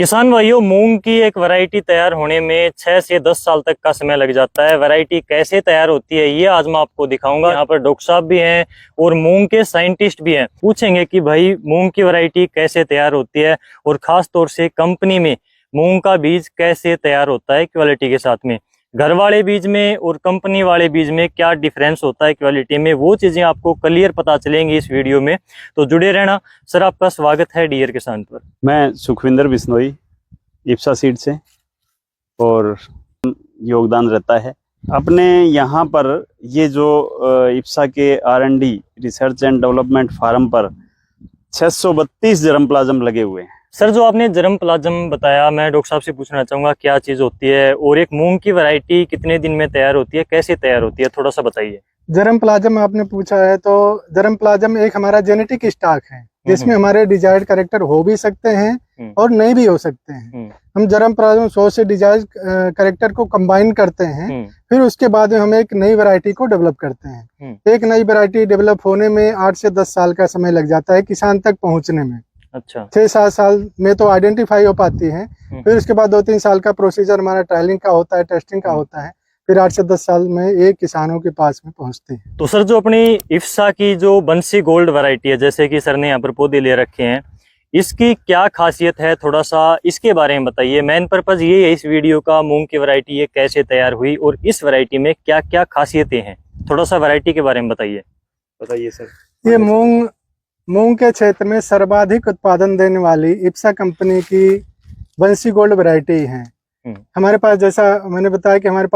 किसान भाइयों, मूंग की एक वैरायटी तैयार होने में 6 से 10 साल तक का समय लग जाता है। वैरायटी कैसे तैयार होती है ये आज मैं आपको दिखाऊंगा। यहाँ पर डॉक्टर साहब भी हैं और मूंग के साइंटिस्ट भी हैं। पूछेंगे कि भाई मूंग की वैरायटी कैसे तैयार होती है और खास तौर से कंपनी में मूंग का बीज कैसे तैयार होता है क्वालिटी के साथ में। घर वाले बीज में और कंपनी वाले बीज में क्या डिफरेंस होता है क्वालिटी में, वो चीजें आपको क्लियर पता चलेंगी इस वीडियो में। तो जुड़े रहना। सर, आपका स्वागत है डियर किसान पर। मैं सुखविंदर बिश्नोई इप्सा सीड से, और योगदान रहता है अपने यहाँ पर। ये जो इप्सा के R&D research and development farm पर 632 जर्मप्लाज्म लगे हुए हैं। सर, जो आपने जर्मप्लाज्म बताया, मैं डॉक्टर साहब से पूछना चाहूंगा क्या चीज होती है और एक मूंग की वैरायटी कितने दिन में तैयार होती है, कैसे तैयार होती है, थोड़ा सा बताइए। जर्मप्लाज्म आपने पूछा है तो जर्मप्लाज्म एक हमारा जेनेटिक स्टॉक है जिसमें हमारे डिजायर्ड कैरेक्टर हो भी सकते हैं और नहीं भी हो सकते हैं। हम जर्मप्लाज्म 100 से डिजायर्ड कैरेक्टर को कंबाइन करते हैं, फिर उसके बाद में हम एक नई वैरायटी को डेवलप करते हैं। एक नई वैरायटी डेवलप होने में 8 से 10 साल का समय लग जाता है किसान तक पहुंचने में। अच्छा। 6-7 साल में तो आइडेंटिफाई हो पाती है, फिर उसके बाद 2-3 साल का प्रोसीजर हमारा ट्रायलिंग का होता है, टेस्टिंग का होता है, फिर 8 से 10 साल में ये किसानों के पास में पहुंचती है। तो सर, जो अपनी इफ्सा की जो बंसी गोल्ड वैरायटी है, जैसे कि सर ने यहाँ पर पौधे ले रखे हैं, इसकी क्या खासियत है, थोड़ा सा इसके बारे में बताइए। मेन पर्पज ये है इस वीडियो का, मूंग की वैरायटी ये कैसे तैयार हुई और इस वैरायटी में क्या क्या खासियतें हैं, थोड़ा सा वैरायटी के बारे में बताइए। बताइए सर। ये मूंग के क्षेत्र में सर्वाधिक उत्पादन देने वाली इप्सा कंपनी की बंसी गोल्ड वैरायटी है। हमारे पास, जैसा मैंने बताया कि हमारे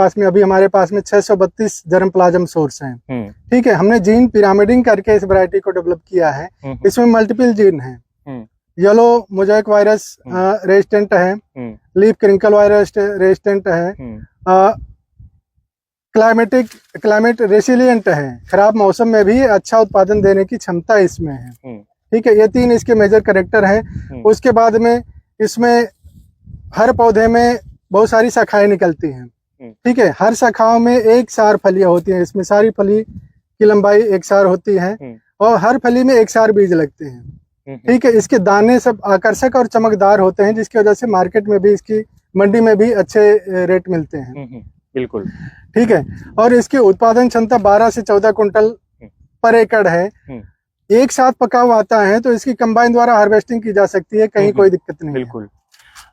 पास में 632 जर्मप्लाज्म सोर्स हैं। ठीक है, हमने जीन पिरामिडिंग करके इस वैरायटी को डेवलप किया है। इसमें मल्टीपल जीन है। येलो मोजाइक वायरस रेजिस्टेंट है, लीफ क्रिंकल वायरस रेजिस्टेंट है, क्लाइमेट रेसिलिएंट है, खराब मौसम में भी अच्छा उत्पादन देने की क्षमता इसमें है। ठीक है, ये 3 इसके मेजर कैरेक्टर हैं। उसके बाद में इसमें हर पौधे में बहुत सारी शाखाएं निकलती हैं। ठीक है, हर शाखाओं में एक सार फलियां होती हैं। इसमें सारी फली की लंबाई एक सार होती है और हर फली में एक सार बीज लगते हैं। ठीक है, इसके दाने सब आकर्षक और चमकदार होते हैं, जिसकी वजह से मार्केट में भी, इसकी मंडी में भी अच्छे रेट मिलते हैं। बिल्कुल। ठीक है, और इसकी उत्पादन क्षमता 12 से 14 कुंटल पर एकड़ है। एक साथ पका हुआ आता है तो इसकी कंबाइन द्वारा हार्वेस्टिंग की जा सकती है, कहीं कोई दिक्कत नहीं। बिल्कुल।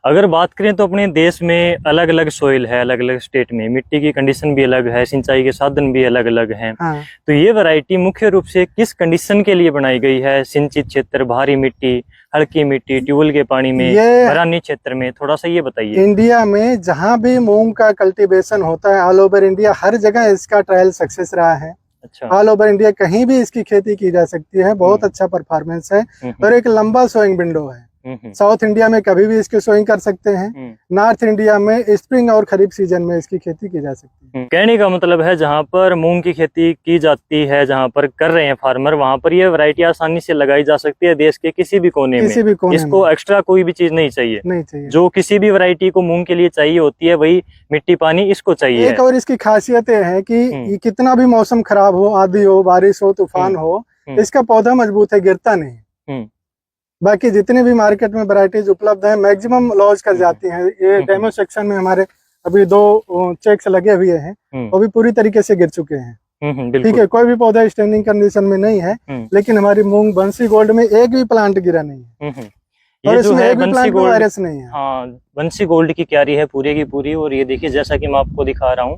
अगर बात करें तो अपने देश में अलग अलग सोइल है, अलग अलग स्टेट में मिट्टी की कंडीशन भी अलग है, सिंचाई के साधन भी अलग अलग हैं। हाँ। तो ये वैरायटी मुख्य रूप से किस कंडीशन के लिए बनाई गई है? सिंचित क्षेत्र, भारी मिट्टी, हल्की मिट्टी, ट्यूबवेल के पानी में, बरानी क्षेत्र में, थोड़ा सा ये बताइए। इंडिया में जहाँ भी मूंग का कल्टीवेशन होता है, ऑल ओवर इंडिया, हर जगह इसका ट्रायल सक्सेस रहा है। अच्छा। ऑल ओवर इंडिया कहीं भी इसकी खेती की जा सकती है। बहुत अच्छा परफॉर्मेंस है और एक लंबा सोइंग विंडो है। साउथ इंडिया में कभी भी इसकी सोइंग कर सकते हैं। नॉर्थ इंडिया में स्प्रिंग और खरीफ सीजन में इसकी खेती की जा सकती है। कहने का मतलब है जहाँ पर मूंग की खेती की जाती है, जहाँ पर कर रहे हैं फार्मर, वहाँ पर ये वैरायटी आसानी से लगाई जा सकती है देश के किसी भी कोने में। इसको एक्स्ट्रा कोई भी चीज नहीं चाहिए। जो किसी भी वैरायटी को मूंग के लिए चाहिए होती है वही मिट्टी पानी इसको चाहिए। एक और इसकी खासियतें हैं कि कितना भी मौसम खराब हो, आंधी हो, बारिश हो, तूफान हो, इसका पौधा मजबूत है, गिरता नहीं। बाकी जितने भी मार्केट में वैरायटीज उपलब्ध है मैक्सिमम लॉस कर जाती हैं। ये डेमो सेक्शन में हमारे अभी 2 चेक्स लगे हुए हैं, वो भी पूरी तरीके से गिर चुके हैं। ठीक है, कोई भी पौधा स्टैंडिंग कंडीशन में नहीं है, लेकिन हमारी मूंग बंसी गोल्ड में एक भी प्लांट गिरा नहीं है। और ये जो इसमें है एक भी प्लांट में वायरस नहीं है। हाँ, बंसी गोल्ड की क्यारी है पूरी की पूरी। और ये देखिए, जैसा कि मैं आपको दिखा रहा हूँ,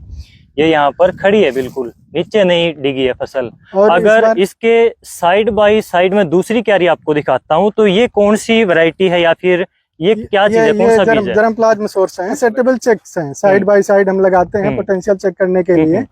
ये यहाँ पर खड़ी है, बिल्कुल नीचे नहीं डिगी है फसल। और अगर इसके साइड बाय साइड में दूसरी क्यारी आपको दिखाता हूँ, तो ये कौन सी वैरायटी है या फिर ये क्या चीज है, कौन सा बीज है? जर्मप्लाज्म सोर्स है, सेटेबल चेक्स हैं, साइड बाय साइड हम लगाते हैं पोटेंशियल चेक करने के लिए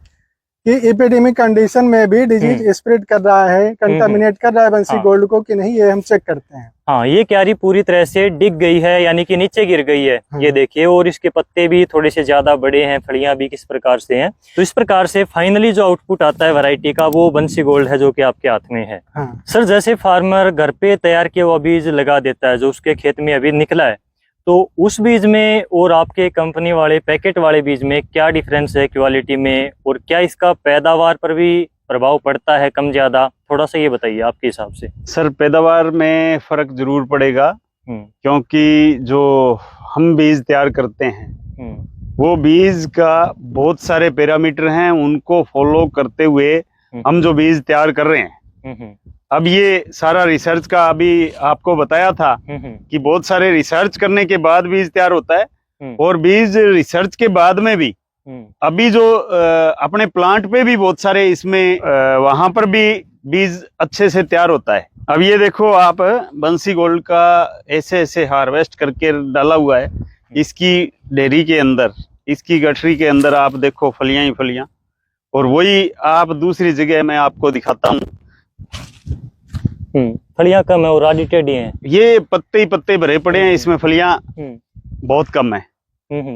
कि एपिडेमिक कंडीशन में भी डिजीज स्प्रेड कर रहा है, कंटामिनेट कर रहा है बंसी गोल्ड को कि नहीं, ये हम चेक करते हैं। हाँ, ये क्यारी पूरी तरह से डिग गई है, यानी कि नीचे गिर गई है। ये देखिए, और इसके पत्ते भी थोड़े से ज्यादा बड़े हैं, फलियां भी किस प्रकार से हैं। तो इस प्रकार से फाइनली जो आउटपुट आता है वैरायटी का, वो बंसी गोल्ड है जो कि आपके हाथ में है। सर, जैसे फार्मर घर पे तैयार किया हुआ बीज लगा देता है, जो उसके खेत में अभी निकला है, तो उस बीज में और आपके कंपनी वाले पैकेट वाले बीज में क्या डिफरेंस है क्वालिटी में, और क्या इसका पैदावार पर भी प्रभाव पड़ता है, कम ज्यादा? थोड़ा सा ये बताइए आपके हिसाब से। सर, पैदावार में फर्क जरूर पड़ेगा। क्योंकि जो हम बीज तैयार करते हैं वो बीज का बहुत सारे पैरामीटर हैं, उनको फॉलो करते हुए हम जो बीज तैयार कर रहे हैं। अब ये सारा रिसर्च का अभी आपको बताया था कि बहुत सारे रिसर्च करने के बाद बीज तैयार होता है, और बीज रिसर्च के बाद में भी अभी जो अपने प्लांट पे भी बहुत सारे इसमें वहां पर भी बीज अच्छे से तैयार होता है। अब ये देखो आप, बंसी गोल्ड का ऐसे ऐसे हार्वेस्ट करके डाला हुआ है इसकी डेयरी के अंदर, इसकी गठरी के अंदर आप देखो फलियां ही फलियां, और वही आप दूसरी जगह मैं आपको दिखाता हूँ। फलियां कम है और आधी टेढ़ी हैं। ये पत्ते ही पत्ते भरे पड़े हैं, इसमें फलियां बहुत कम है।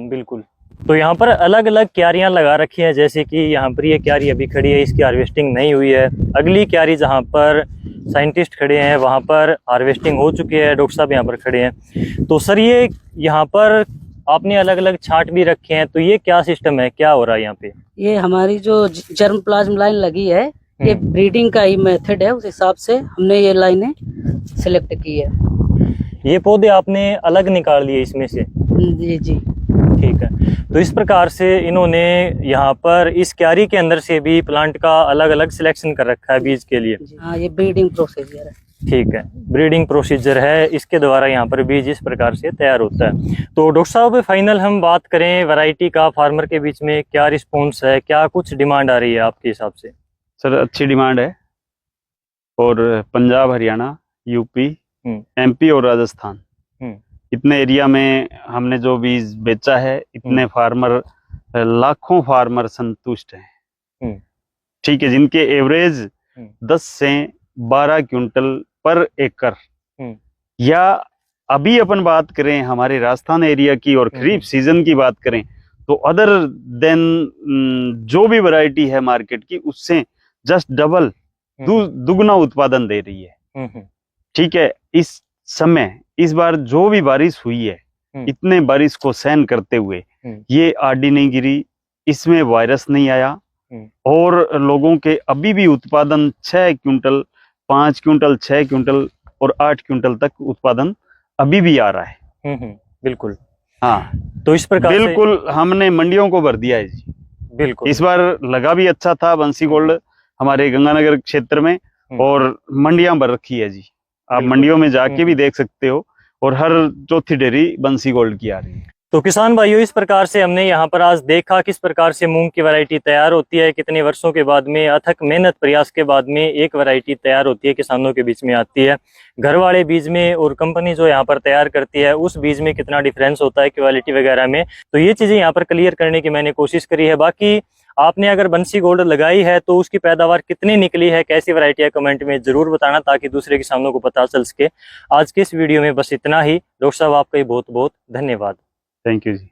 बिल्कुल। तो यहाँ पर अलग अलग क्यारियां लगा रखी हैं, जैसे कि यहाँ पर ये क्यारी अभी खड़ी है, इसकी हार्वेस्टिंग नहीं हुई है। अगली क्यारी जहाँ पर साइंटिस्ट खड़े हैं वहाँ पर हार्वेस्टिंग हो चुकी है, डॉक्टर साहब यहाँ पर खड़े हैं। तो सर ये यहाँ पर आपने अलग अलग छांट भी रखे हैं, तो ये क्या सिस्टम है, क्या हो रहा है यहाँ पे? ये हमारी जो जर्म प्लाज्म लाइन लगी है, ये ब्रीडिंग का ही मेथड है, उस हिसाब से हमने ये लाइनें सिलेक्ट की है। ये पौधे आपने अलग निकाल लिए इसमें से? जी जी, ठीक है। तो इस प्रकार से इन्होंने यहाँ पर इस क्यारी के अंदर से भी प्लांट का अलग अलग सिलेक्शन कर रखा है बीज के लिए। हाँ, ये ब्रीडिंग प्रोसीजर है। ठीक है, ब्रीडिंग प्रोसीजर है, इसके द्वारा यहाँ पर बीज इस प्रकार से तैयार होता है। तो डॉक्टर साहब फाइनल हम बात करें वैरायटी का, फार्मर के बीच में क्या रिस्पॉन्स है, क्या कुछ डिमांड आ रही है आपके हिसाब से? सर अच्छी डिमांड है, और पंजाब, हरियाणा, यूपी, एमपी और राजस्थान, इतने एरिया में हमने जो बीज बेचा है, इतने फार्मर, लाखों फार्मर संतुष्ट हैं। ठीक है, जिनके एवरेज 10 से 12 क्विंटल पर एकड़, या अभी अपन बात करें हमारे राजस्थान एरिया की और खरीफ सीजन की बात करें, तो अदर देन जो भी वैरायटी है मार्केट की, उससे जस्ट डबल, दुगना उत्पादन दे रही है। ठीक है, इस समय इस बार जो भी बारिश हुई है, इतने बारिश को सहन करते हुए ये आड़ी नहीं गिरी, इसमें वायरस नहीं आया, और लोगों के अभी भी उत्पादन 6 क्विंटल, 5 क्विंटल, 6 क्विंटल और 8 क्विंटल तक उत्पादन अभी भी आ रहा है। बिल्कुल। हाँ, तो इस प्रकार बिल्कुल हमने मंडियों को भर दिया है जी। बिल्कुल, इस बार लगा भी अच्छा था बंसी गोल्ड हमारे गंगानगर क्षेत्र में, और मंडियां भर रखी है जी। आप मंडियों में जाके भी देख सकते हो, और हर चौथी डेयरी बंसी गोल्ड की आ रही है। तो किसान भाइयों, इस प्रकार से हमने यहाँ पर आज देखा किस प्रकार से मूंग की वैरायटी तैयार होती है, कितने वर्षों के बाद में, अथक मेहनत प्रयास के बाद में एक वैरायटी तैयार होती है, किसानों के बीच में आती है। घर वाले बीज में और कंपनी जो यहाँ पर तैयार करती है उस बीज में कितना डिफरेंस होता है क्वालिटी वगैरह में, तो ये चीजें यहाँ पर क्लियर करने की मैंने कोशिश करी है। बाकी आपने अगर बंसी गोल्ड लगाई है तो उसकी पैदावार कितनी निकली है, कैसी वैरायटी है, कमेंट में जरूर बताना, ताकि दूसरे किसानों को पता चल सके। आज के इस वीडियो में बस इतना ही। डॉक्टर साहब आपका बहुत बहुत धन्यवाद। Thank you ji.